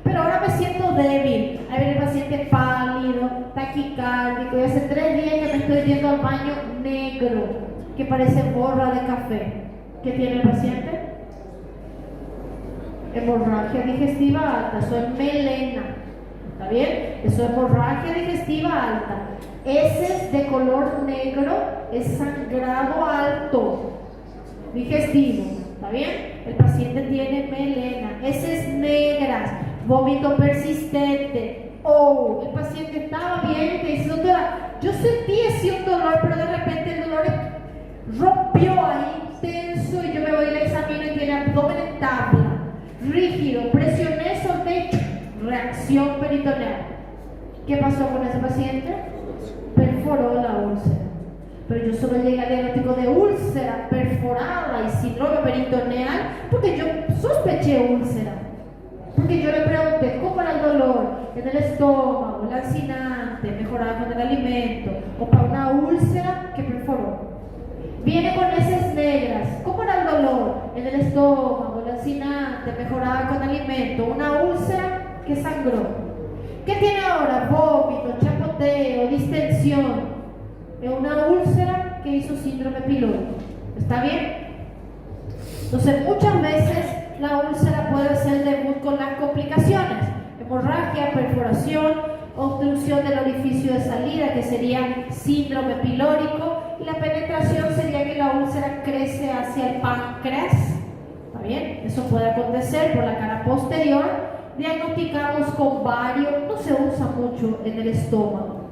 Pero ahora me siento débil. Ahí viene el paciente pálido, taquicárdico. Y hace 3 días que me estoy yendo al baño negro, que parece borra de café. ¿Qué tiene el paciente? Hemorragia digestiva alta. Eso es melena. ¿Está bien? Eso es hemorragia digestiva alta. Heces de color negro es sangrado alto digestivo. ¿Está bien? El paciente tiene melena. Heces negras, vómito persistente. Oh, el paciente estaba bien y te dice: doctora, yo sentí así un dolor, pero de repente el dolor rompió ahí intenso y yo me voy al examino y tiene abdomen en tabla, rígido, presioné, solté, reacción peritoneal. ¿Qué pasó con ese paciente? Perforó la úlcera. Pero yo solo llegué al diagnóstico de úlcera perforada y síndrome peritoneal porque yo sospeché úlcera. Porque yo le pregunté cómo era el dolor en el estómago, lancinante, mejoraba con el alimento, o para una úlcera que perforó. Viene con heces negras. ¿Cómo era el dolor en el estómago, lancinante, mejoraba con alimento, una úlcera que sangró? ¿Qué tiene ahora? Vómito, chapoteo, distensión. Es una úlcera que hizo síndrome pilórico. ¿Está bien? Entonces, muchas veces la úlcera puede ser debut con las complicaciones: hemorragia, perforación, obstrucción del orificio de salida, que sería síndrome pilórico, y la penetración sería que la úlcera crece hacia el páncreas. ¿Está bien? Eso puede acontecer por la cara posterior. Diagnosticamos con varios, no se usa mucho en el estómago,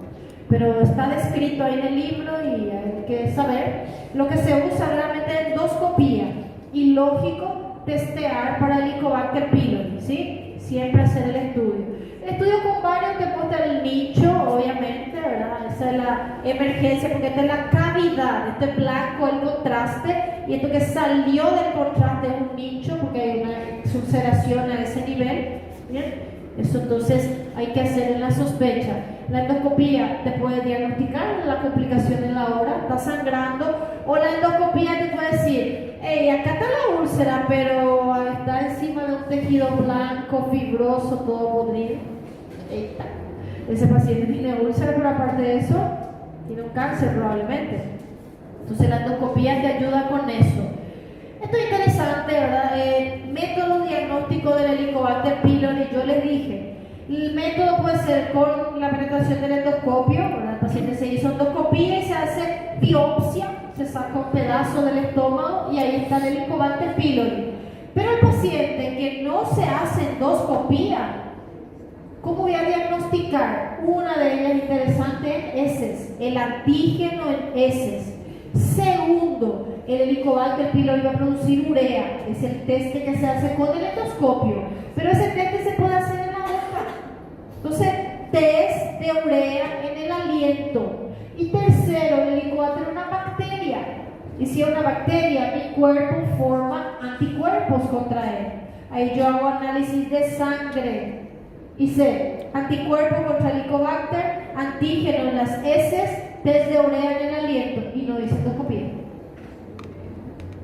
pero está descrito ahí en el libro y hay que saber. Lo que se usa realmente es endoscopía, y lógico testear para el Helicobacter pylori, ¿sí? Siempre hacer el estudio. El estudio con varios te muestra el nicho, obviamente, ¿verdad? Esa es la emergencia, porque esta es la cavidad, esto es blanco, el contraste, y esto que salió del contraste es un nicho, porque hay una ulceración a ese nivel. ¿Bien? Eso entonces hay que hacer en la sospecha. La endoscopía te puede diagnosticar la complicación en la hora, está sangrando, o la endoscopía te puede decir: hey, acá está la úlcera, pero está encima de un tejido blanco, fibroso, todo podrido. Eita. Ese paciente tiene úlcera, pero aparte de eso, tiene un cáncer probablemente. Entonces la endoscopía te ayuda con eso. Esto es interesante, ¿verdad? El método diagnóstico del Helicobacter pylori, yo les dije, el método puede ser con la penetración del endoscopio, ¿verdad? El paciente se hizo endoscopía y se hace biopsia, se saca un pedazo del estómago y ahí está el Helicobacter pylori. Pero el paciente que no se hace endoscopía, ¿cómo voy a diagnosticar? Una de ellas interesante es heces, el antígeno en heces. Segundo, el Helicobacter pylori va a producir urea, es el test que se hace con el endoscopio, pero ese test se puede hacer en la boca. Entonces, test de urea en el aliento. Y tercero, el Helicobacter es una bacteria, y si es una bacteria, mi cuerpo forma anticuerpos contra él. Ahí yo hago análisis de sangre y sé anticuerpo contra el Helicobacter, antígeno en las heces, test de urea en el aliento, y no dice endoscopía.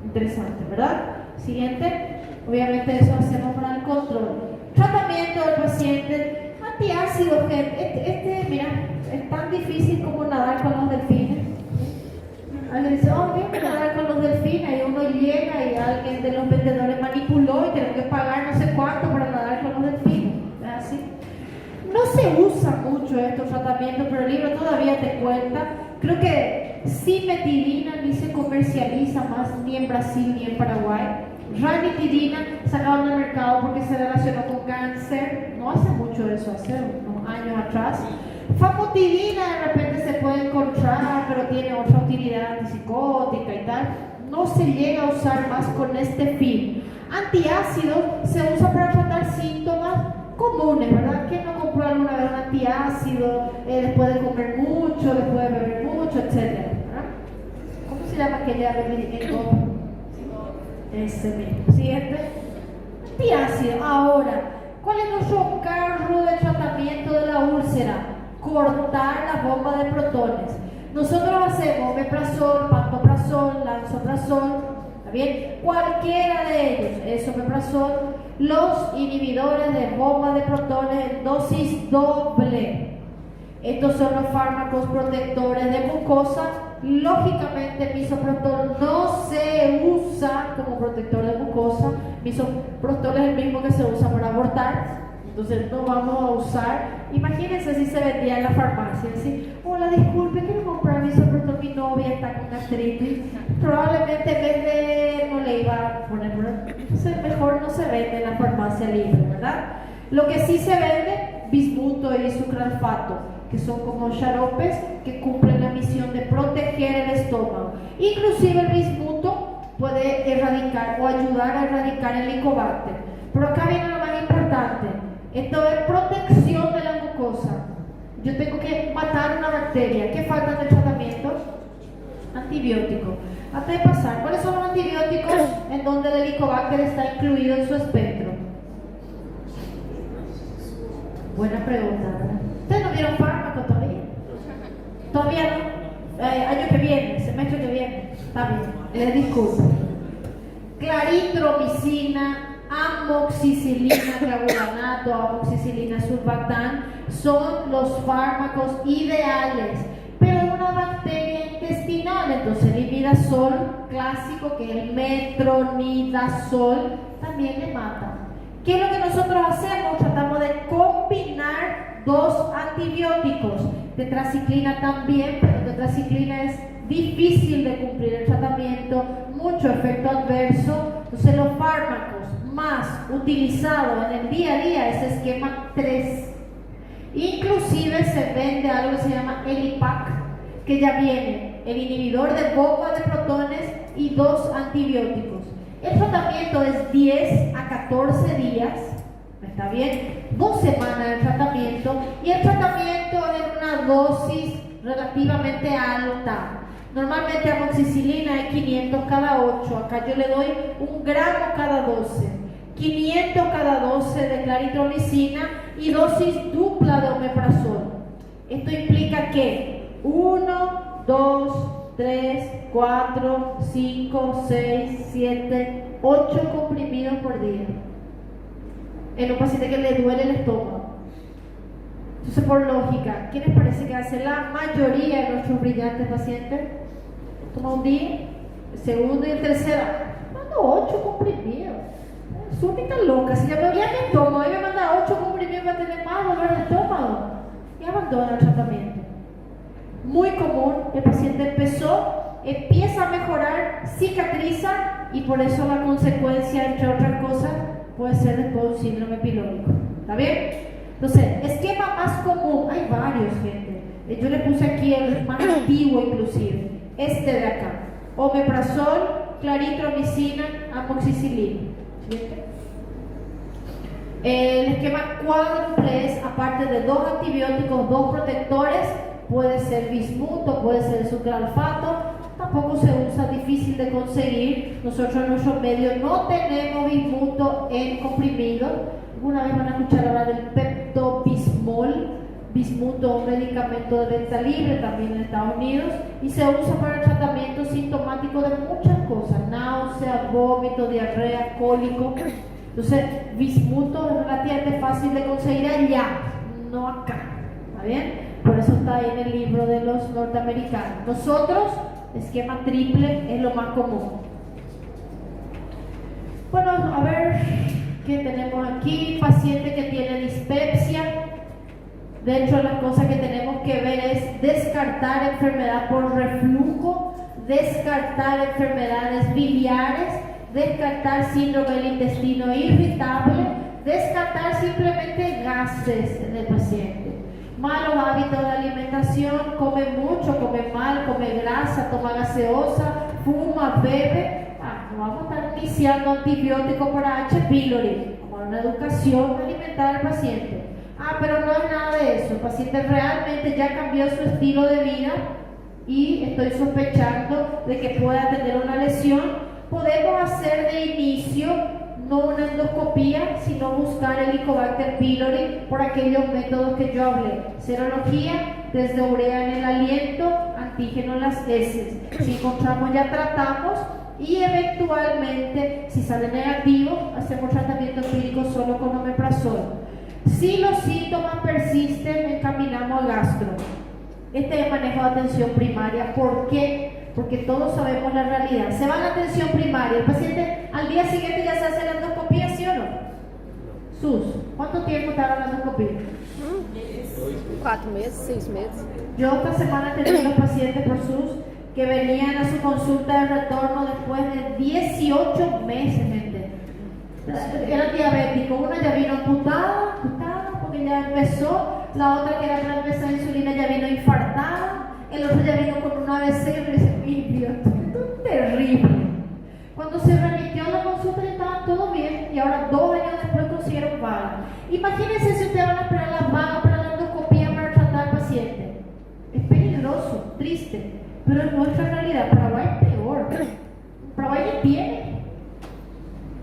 Interesante, ¿verdad? Siguiente. Obviamente eso hacemos para el control. Tratamiento del paciente: antiácido, gente. Mira, es tan difícil como nadar con los delfines. Alguien dice, oh, voy a nadar con los delfines, y uno llega y alguien de los vendedores manipuló y tenemos que pagar no sé cuánto para nadar con los delfines. ¿Es así? No se usa mucho estos tratamientos, pero el libro todavía te cuenta. Creo que cimetidina ni se comercializa más ni en Brasil ni en Paraguay. Ranitidina sacaron del mercado porque se relacionó con cáncer. No hace mucho eso, hace unos años atrás. Famotidina de repente se puede encontrar, pero tiene otra utilidad antipsicótica y tal. No se llega a usar más con este fin. Antiácidos se usa para tratar síntomas comunes, ¿verdad? ¿Quién no compró alguna vez un antiácido después de comer mucho, después de beber mucho, etcétera? ¿Cómo se llama que le bebe en copa? Ese mismo. Siguiente. Antiácido. Ahora, ¿cuál es nuestro carro de tratamiento de la úlcera? Cortar la bomba de protones. Nosotros hacemos omeprazol, pantoprazol, lansoprazol, ¿está bien? Cualquiera de ellos, es omeprazol, los inhibidores de bomba de protones en dosis doble. Estos son los fármacos protectores de mucosa. Lógicamente, misoprostol no se usa como protector de mucosa. Misoprostol es el mismo que se usa para abortar. Entonces no vamos a usar. Imagínense si se vendía en la farmacia. ¿Sí? Hola, disculpe, quiero comprar misoprostol, mi novia está con gastritis. Probablemente en vez de no le iba a poner. Entonces mejor no se vende en la farmacia libre, ¿verdad? Lo que sí se vende, bismuto y sucralfato, que son como xaropes que cumplen la misión de proteger el estómago. Inclusive el bismuto puede erradicar o ayudar a erradicar el helicobacter. Pero acá viene lo más importante. Esto es protección de la mucosa. Yo tengo que matar una bacteria. ¿Qué falta en el tratamiento? Antibióticos. Antes de pasar, ¿cuáles son los antibióticos en donde el helicobacter está incluido en su espectro? Buena pregunta, ¿verdad? ¿Ustedes no vieron fármaco todavía? Todavía no. Año que viene, semestre que viene. Está bien, les disculpo. Claritromicina, amoxicilina, clavulanato, amoxicilina, surfactán son los fármacos ideales, pero una bacteria intestinal. Entonces el imidazol clásico, que es el metronidazol, también le mata. ¿Qué es lo que nosotros hacemos? Tratamos de combinar dos antibióticos. Tetraciclina también, pero tetraciclina es difícil de cumplir el tratamiento, mucho efecto adverso. Entonces los fármacos más utilizados en el día a día es esquema 3. Inclusive se vende algo que se llama Elipac, que ya viene el inhibidor de bomba de protones y 2 antibióticos. El tratamiento es 10 a 14 días, ¿está bien? 2 semanas de tratamiento, y el tratamiento en una dosis relativamente alta. Normalmente amoxicilina es 500 cada 8, acá yo le doy 1 gramo cada 12, 500 cada 12 de claritromicina y dosis dupla de omeprazol. Esto implica que 1, 2, 3, 4, 5, 6, 7, 8 comprimidos por día en un paciente que le duele el estómago. Entonces, por lógica, ¿qué les parece que hace la mayoría de nuestros brillantes pacientes? Toma un día, el segundo y el tercero, mando 8 comprimidos. Súbita loca, si ya me olía mi estómago y me manda 8 comprimidos para tener más dolor de estómago, y abandona el tratamiento. Muy común, el paciente empieza a mejorar, cicatriza, y por eso la consecuencia, entre otras cosas, puede ser después un síndrome pilórico. ¿Está bien? Entonces, esquema más común, hay varios, gente. Yo le puse aquí el más antiguo inclusive, este de acá: omeprazol, claritromicina, amoxicilina. El esquema cuádruple es, aparte de 2 antibióticos, 2 protectores. Puede ser bismuto, puede ser sucralfato. Tampoco se usa, difícil de conseguir. Nosotros en nuestro medio no tenemos bismuto en comprimido. Alguna vez van a escuchar hablar del Pepto-Bismol. Bismuto, un medicamento de venta libre también en Estados Unidos, y se usa para el tratamiento sintomático de muchas cosas: náusea, vómito, diarrea, cólico. Entonces, bismuto es relativamente fácil de conseguir allá, no acá. ¿Está bien? Por eso está ahí en el libro de los norteamericanos. Nosotros esquema triple es lo más común. Bueno, a ver qué tenemos aquí. Paciente que tiene dispepsia. Dentro de las cosas que tenemos que ver es descartar enfermedad por reflujo, descartar enfermedades biliares, descartar síndrome del intestino irritable, descartar simplemente gases en el paciente. Malos hábitos de alimentación, come mucho, come mal, come grasa, toma gaseosa, fuma, bebe. No vamos a estar iniciando antibióticos para H. pylori, como una educación alimentar al paciente. Pero no es nada de eso. El paciente realmente ya cambió su estilo de vida y estoy sospechando de que pueda tener una lesión. Podemos hacer de inicio no una endoscopía, sino buscar el Helicobacter pylori por aquellos métodos que yo hablé. Serología, test de urea en el aliento, antígeno en las heces. Si encontramos, ya tratamos y eventualmente, si sale negativo, hacemos tratamiento empírico solo con omeprazol. Si los síntomas persisten, encaminamos al gastro. Este es el manejo de atención primaria. ¿Por qué? Porque todos sabemos la realidad. Se va a la atención primaria. El paciente al día siguiente ya se hace la endoscopía, ¿sí o no? Sus, ¿cuánto tiempo tarda la endoscopía? 4 meses, 6 meses. Yo esta semana tenía unos pacientes por SUS que venían a su consulta de retorno después de 18 meses, gente. Era diabético, una ya vino amputada porque ya empezó, la otra que era transversal insulina ya vino infartada, el otro ya vino con una AVC y me dice, Dios, esto es terrible. Cuando se remitió a la consulta ya estaba todo bien y ahora 2 años después consiguieron vaga. Imagínense si ustedes van a esperar las vagas para la endoscopía para tratar al paciente. Es peligroso, triste, pero en nuestra realidad Paraguay es peor. Paraguay no tiene.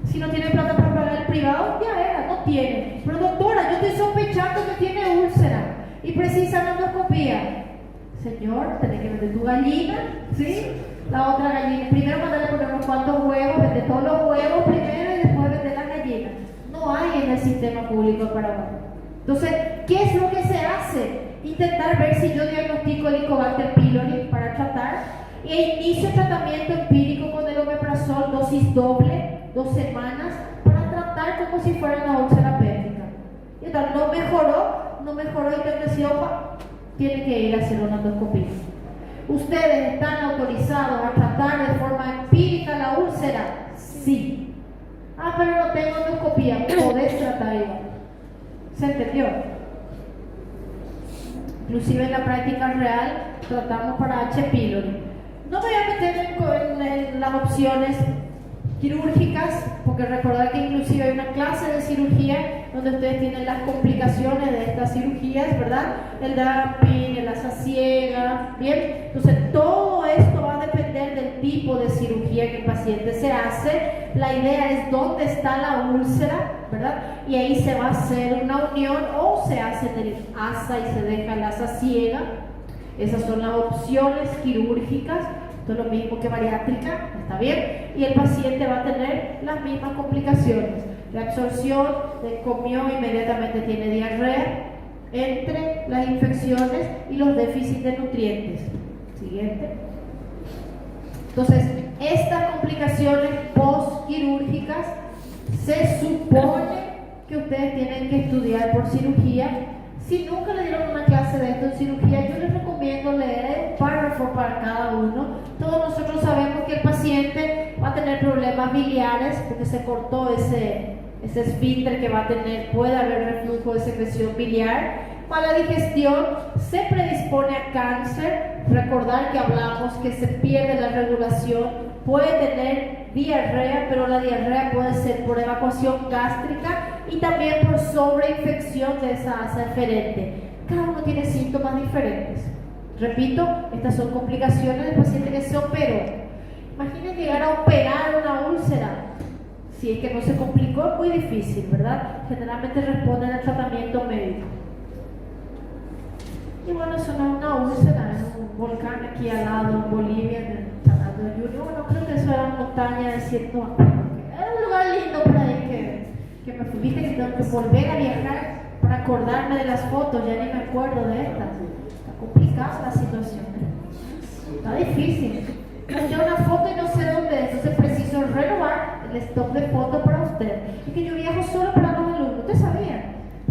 Si no tiene plata para pagar el privado, ya era, no tiene. Pero doctora, yo estoy sospechando que tiene úlcera y precisa una endoscopía. Señor, tenés que vender tu gallina, ¿sí? La otra gallina. Primero mandarle poner unos cuantos huevos, vender todos los huevos primero y después vender las gallinas. No hay en el sistema público de Paraguay. Entonces, ¿qué es lo que se hace? Intentar ver si yo diagnostico el Helicobacter pylori para tratar e inicio tratamiento empírico con el omeprazol, dosis doble, 2 semanas, para tratar como si fuera una úlcera péptica. Y tal, no mejoró y te decía, tiene que ir a hacer una endoscopía. ¿Ustedes están autorizados a tratar de forma empírica la úlcera? Sí. Pero no tengo endoscopía, podés tratar igual. ¿Se entendió? Inclusive en la práctica real tratamos para H. pylori. No me voy a meter en las opciones quirúrgicas, porque recordar que inclusive hay una clase de cirugía donde ustedes tienen las complicaciones de estas cirugías, ¿verdad? El dumping, el asa ciega, ¿bien? Entonces todo esto va a depender del tipo de cirugía que el paciente se hace. La idea es dónde está la úlcera, ¿verdad? Y ahí se va a hacer una unión o se hace en el asa y se deja el asa ciega. Esas son las opciones quirúrgicas. Esto es lo mismo que bariátrica, ¿está bien? Y el paciente va a tener las mismas complicaciones. La absorción, comió, inmediatamente tiene diarrea, entre las infecciones y los déficits de nutrientes. Siguiente. Entonces, estas complicaciones postquirúrgicas se supone que ustedes tienen que estudiar por cirugía. Si nunca le dieron una clase de esto en cirugía, yo les recomiendo leer un párrafo para cada uno. Todos nosotros sabemos que el paciente va a tener problemas biliares porque se cortó ese esfínter que va a tener, puede haber reflujo de secreción biliar. Mala digestión, se predispone a cáncer. Recordar que hablamos que se pierde la regulación, puede tener diarrea, pero la diarrea puede ser por evacuación gástrica y también por sobreinfección de esa asa eferente. Cada uno tiene síntomas diferentes. Repito, estas son complicaciones del paciente que se operó. Imaginen llegar a operar una úlcera. Si es que no se complicó, es muy difícil, ¿verdad? Generalmente responden al tratamiento médico. Y bueno, eso no es una úlcera, es un volcán aquí al lado en Bolivia, en el Salado de Junior. Bueno, creo que eso era una montaña de cierto. Era un lugar lindo por ahí que me fui. Viste que tengo que volver a viajar para acordarme de las fotos, ya ni me acuerdo de estas. Está complicada la situación. Está difícil. ya una foto y no sé dónde es, entonces preciso renovar el stock de fotos para usted. Es que yo viajo solo para los alumnos, ¿ustedes sabían?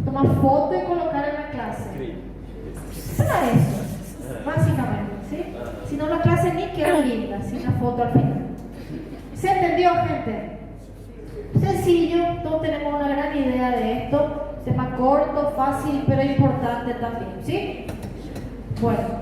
Tomar foto y colocar en la clase. ¿Qué será eso? Básicamente, ¿sí? Si no, la clase ni queda linda, sin la foto al final. ¿Se entendió, gente? Sencillo, todos tenemos una gran idea de esto. Tema corto, fácil, pero importante también, ¿sí? Bueno.